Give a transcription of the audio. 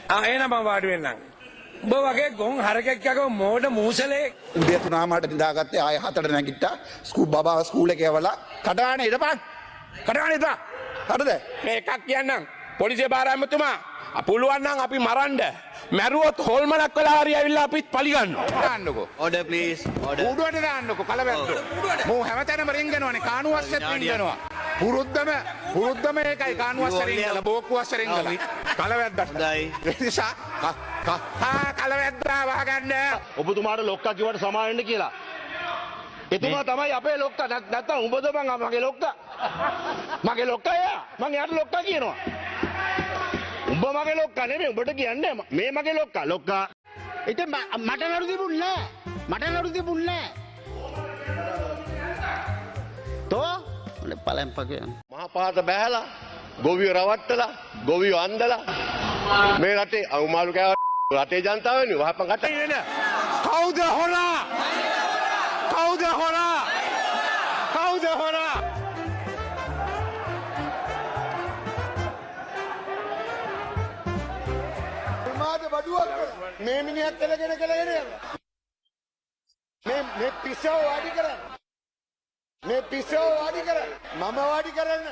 එන මම වාඩි වෙන්නම්. උඹ වගේ ගොන් හරකෙක් යකෝ මෝඩ මූසලේ. උදේ 3:00ට නිදාගත්තේ ආයෙ 4ට නැගිට්ටා. බබා ස්කූල් එකේ යවලා කඩාන ඉඳපන්. කඩාන ඉඳපන්. හරිද? මේ එකක් කියන්නම්. පොලිසිය බාර ඇමතුමා පුළුවන් නම් අපි මරන්න. මැරුවොත් හොල්මනක් වෙලා හරි ඇවිල්ලා අපිත් පලි ගන්නවා. දාන්නකෝ. Order please. Order. උඩුවට දාන්නකෝ කලවැද්දෝ. මෝ හැමතැනම රින්ගනවනේ කානුවස්සෙත් රින්ගනවා. පුරුද්දම ඒකයි කානුවස්ස රින්ගලා බෝක්කුවස්ස රින්ගලා. කලවැද්දා. හොඳයි. නිසා කලවැද්දා වහගන්න. ඔබතුමාට ලොක්කා කිව්වට සමාව වෙන්න කියලා. එතුමා තමයි අපේ ලොක්කා. නැත්තම් උඹද මගේ ලොක්කා. මගේ ලොක්කා එයා. මං එයාට ලොක්කා කියනවා. උඹ මගේ ලොක්කා නෙමෙයි උඹට කියන්නේ මේ මගේ ලොක්කා. ලොක්කා. ඉතින් මට නඩු තිබුණේ නෑ. මට නඩු තිබුණේ නෑ. තෝ පලයන් පගේ. මහා පාත බෑලා ගොවියෝ රවට්ටලා ගොවියෝ අන්දලා මේ රටේ අවුමාළු කෑව රටේ ජනතාවනේ වහපන් කට. කවුද හොරා? කවුද හොරා? කවුද හොරා? මේ මිනිහත් කෙලගෙන යනවා. මේ පිස්සෝ වාඩි කරන්න. මම වාඩි කරන්න.